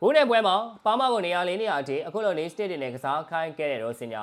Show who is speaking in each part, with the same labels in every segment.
Speaker 1: ဘူးနဲ့ပွဲမှာပါမကိုနေရာ4 နေရာအထိအခုလိုနေ state တွေနဲ့ကစားခိုင်းခဲ့တဲ့ရိုစင်ညာ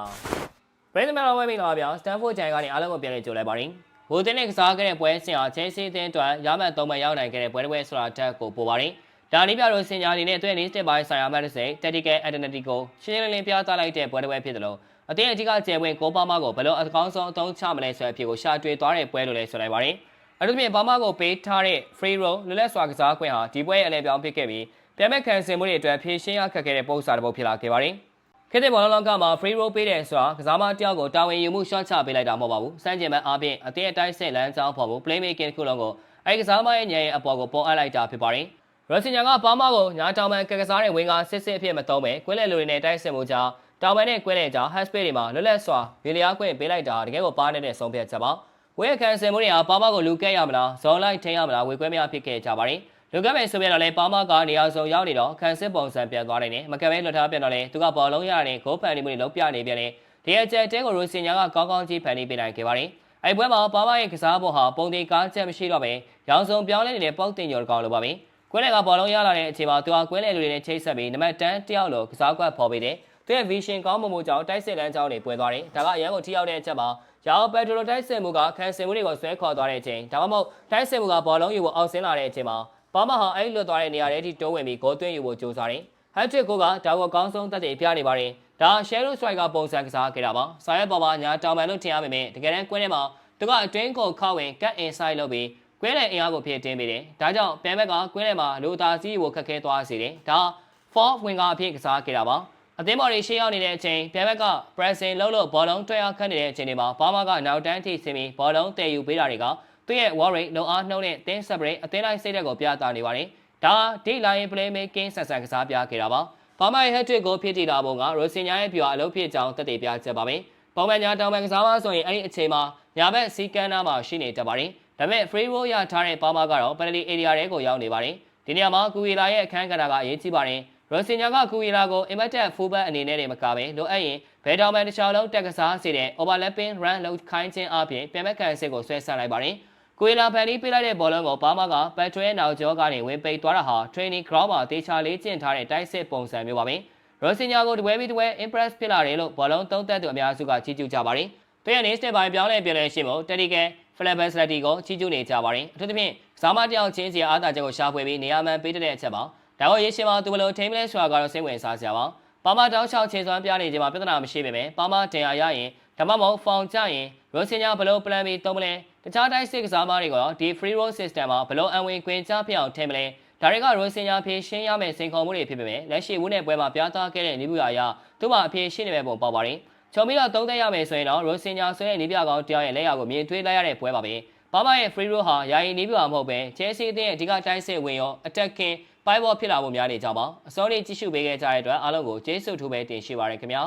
Speaker 1: ပရိသတ်များဝဲမိလာပြစတန်ဖို့ဂျန်ကနေအားလုံးကိုပြန်လည်ကြိုလိုက်ပါတယ်ဘူးတင်နဲ့ကစားခဲ့တဲ့ပွဲစဉ်ဟာချဲစီးတင်းအတွက်ရမှတ်3မှတ်ရောက်နိုင်ခဲ့တဲ့ပွဲတစ်ပွဲဆိုတာတက်ကိုပို့ပါတယ်ဒါနည်းပြရိုစင်ညာအနေနဲ့သူ့ရဲ့ state ပိုင်းဆိုင်ရာမှတ်တစ်စိတ် tactical identity ကိုရှင်းလင်းလင်းပြသလိုက်တဲ့ပွဲတစ်ပွဲဖြစ်တယ်လို့အတင်းအကြီးကကျယ်ဝင်းကိုပါမကိုဘယ်လိုအကောင်းဆုံးအသုံးချမလဲဆိုတဲ့အဖြစ်ကိုရှာတွေ့သွားတဲ့ပွဲလို့လည်းဆိုလိုက်ပါတယ်အထူးသဖြင့်ပါမကိုပေးထားတဲ့ free roll လွတ်လပ်စွာကစားခွင့်ဟာဒီပွဲရဲ့အလဲပြောင်းဖြစ်ခဲ့ပြီးပြန်မဲ့ခံစင်မှုတွေအတွက်ဖြည့်ရှင်းရခက်ခဲ့တဲ့ပုံစံတစ်ပုဒ်ဖြစ်လာခဲ့ပါတယ်။ခေတ်သစ်ဘောလုံးလောကမှာ free roll ပေးတယ်ဆိုတာကစားမတယောက်ကိုတာဝန်ယူမှုရှော့ချပေးလိုက်တာမဟုတ်ပါဘူး။စမ်းကျင်မဲ့အားဖြင့်အသင်းအတိုင်းစစ်လမ်းကြောင်းဖော်ဖို့ playmaking ခုလုံးကိုအဲဒီကစားမရဲ့ညံရဲ့အပေါ်ကိုပုံအပ်လိုက်တာဖြစ်ပါတယ်။ရိုစင်ညာကပါမကိုညာတောင်ပန်ကစားတဲ့ဝင်းကစစ်စစ်အဖြစ်မသုံးပဲကွဲလဲလူတွေနဲ့တိုက်စစ်မှုကြောင့်တောင်ပန်နဲ့ကွဲလဲကြောင့် haspace တွေမှာလွတ်လပ်စွာဗီလီယာခွင့်ပေးလိုက်တာတကယ်ကိုပါနေတဲ့ဆုံးဖြတ်ချက်ပါ။ဝဲခံစင်မှုတွေဟာပါမကိုလူကဲရမလားဇော်လိုက်ထိန်းရမလားဝေခွဲမရဖြစ်ခဲ့ကြပါတယ်။လူကမဲ့ဆိုပြတော့လဲပါမကနေရာစုံရောက်နေတော့ခံစစ်ပုံစံပြန်သွားနိုင်တယ်မကပဲလွတ်ထားပြန်တော့လဲသူကဘောလုံးရတဲ့ဂိုးဖန်နေမှုတွေလုံးပြနေပြန်တယ်ဒီအကျဲတဲကိုရိုစင်ညာကကောင်းကောင်းကြီးဖန်နေပေးနိုင်ခဲ့ပါတယ်အဲ့ပွဲမှာပါမရဲ့ကစားပုံဟာပုံသေးကားချက်မရှိတော့ပဲရောင်စုံပြောင်းလဲနေတဲ့ပေါက်တင်ညော်ကောင်လိုပါပဲကွဲလဲကဘောလုံးရလာတဲ့အချိန်မှာသူကကွဲလဲလူတွေနဲ့ချိတ်ဆက်ပြီးနံပါတ်10တယောက်လိုကစားကွက်ဖော်ပေးတယ်သူရဲ့ vision ကောင်းမှုကြောင့်တိုက်စစ်လမ်းကြောင်းတွေပွဲသွားတယ်ဒါကအရန်ကိုထိရောက်တဲ့အချက်မှာရောင်ပက်ထရိုတိုက်စစ်မှုကခံစင်မှုတွေကိုဆွဲခေါ်သွားတဲ့အချိန်ဒါမှမဟုတ်တိုက်စစ်မှုကဘောလုံးယူဖို့အောက်ဆင်းလာတဲ့အချိန်မှာပါမဟာအဲ့လွတ်သွားတဲ့နေရာတွေအထိတိုးဝင်ပြီးဂိုးသွင်းယူဖို့ကြိုးစားတယ်။ဟက်ထရစ်ကိုကဒါကိုအကောင်းဆုံးသက်သေပြနေပါတယ်။ဒါ Shadow Striker ပုံစံကစားခဲ့တာပါ။ဆိုင်ရက်ပေါ်မှာညာတောင်ပန်လို့ထင်ရပေမဲ့တကယ်တမ်းကွင်းထဲမှာသူကအတွင်းကိုခောက်ဝင် cut inside လုပ်ပြီးကွင်းတဲ့အင်အားကိုဖြည့်တင်းပေးတယ်။ဒါကြောင့်ပြန်ဘက်ကကွင်းထဲမှာလူသားစီးကိုခက်ခဲသွားစေတယ်။ဒါ fourth winger အဖြစ်ကစားခဲ့တာပါ။အသင်းပေါ်တွေရှေ့ရောက်နေတဲ့အချိန်ပြန်ဘက်က pressing လုပ်လို့ဘောလုံးတွဲအောင်ခတ်နေတဲ့အချိန်တွေမှာပါမကနောက်တန်းထိဆင်းပြီးဘောလုံးတည်ယူပေးတာတွေကသူ့ရဲ့ war rate လုံအားနှုံးနဲ့တင်း separate အသင်းလိုက်စိတ်ဓာတ်ကိုပြသနေပါတယ်။ဒါဒီလိုင်း playmaking ဆန်ဆန်ကစားပြခဲ့တာပါ။ဘာမှ hat-trick ကိုဖြစ်တည်လာပုံကရိုစင်ညာရဲ့ပြွာအလုပ်ဖြစ်ကြောင်းသက်သေပြချက်ပါပဲ။ပုံမှန်ညာတောင်ပန်ကစားမဆိုရင်အဲ့ဒီအချိန်မှာညာဘက်စီကန်နာမှာရှိနေတတ်ပါတယ်။ဒါပေမဲ့ free roll ရထားတဲ့ပါမကတော့ penalty area တွေကိုရောက်နေပါတယ်။ဒီနေရာမှာကူဝီလာရဲ့အခန်းကဏ္ဍကအရေးကြီးပါတယ်။ရိုစင်ညာကကူဝီလာကို immediate fullback အနေနဲ့နေမကပဲလိုအပ်ရင်ဘယ်တောင်ပန်တစ်ချောင်းလုံးတက်ကစားစေတဲ့ overlapping run လုပ်ခိုင်းခြင်းအပြင်ပြန်မဲ့ခံစစ်ကိုဆွဲဆန့်လိုက်ပါတယ်။ကိုရီလာဖန်တီးပေးလိုက်တဲ့ဘောလုံးကိုပါမကပတ်ထရဲနောက်ကျောကနေဝင်ပိတ်သွားတာဟာ training ground မှာတေချာလေးကျင့်ထားတဲ့တိုက်စစ်ပုံစံမျိုးပါပဲ။ရိုစင်ညာကိုတပွဲပြီးတပွဲ impress ဖြစ်လာတယ်လို့ဘောလုံးသုံးသက်သူအများစုကချီးကျူးကြပါတယ်။သူရဲ့ next step ပိုင်းပြောင်းလဲပြလဲရှိမို့ tactical flexibility ကိုချီးကျူးနေကြပါတယ်။အထူးသဖြင့်ကစားမတယောက်ချင်းစီအားသာချက်ကိုရှာဖွေပြီးနေရာမှန်ပေးတဲ့အချက်ပါ။ဒါကိုရေးရှင်းမှာသူဘယ်လိုထိမလဲဆိုတာကတော့စိတ်ဝင်စားစရာပါ။ပါမတောင်းချောက်ခြေစွမ်းပြနေခြင်းမှာပြဿနာမရှိပေမဲ့ပါမတင်ရရရင်ဒါမှမဟုတ်ဖောင်ကြရင်ရိုစင်ညာဘယ်လို plan ပြီးသုံးမလဲတခြားတိုင်းစစ်ကစားမတွေကဒီ free roll system မှာဘယ်လိုအဝင်ခွင့်ချပြအောင်ထင်မလဲဒါတွေကရိုစင်ညာဖြည့်ရှင်းရမယ့်စိန်ခေါ်မှုတွေဖြစ်ပေမဲ့လက်ရှိဝင်းတဲ့ပွဲမှာပြသခဲ့တဲ့နေပြအရာသူ့မှာအဖြေရှင်းနေမဲ့ပုံပေါက်ပါတယ်ချုံပြီးတော့သုံးသက်ရမယ်ဆိုရင်တော့ရိုစင်ညာဆွဲတဲ့နေပြကောင်တယောက်ရဲ့လက်ရာကိုမြင်တွေ့လိုက်ရတဲ့ပွဲပါပဲပါမရဲ့ free roll ဟာယာယီနေပြမဟုတ်ပဲချဲစီအသင်းရဲ့အဓိကတိုင်းစစ်ဝင်ရော attacking ပိုက်ဘောဖြစ်လာဖို့များနေကြပါအစောလေးကြည့်ရှုပေးခဲ့ကြတဲ့အတွက်အားလုံးကိုကျေးဇူးထူးပဲတင်ရှိပါရခင်ဗျာ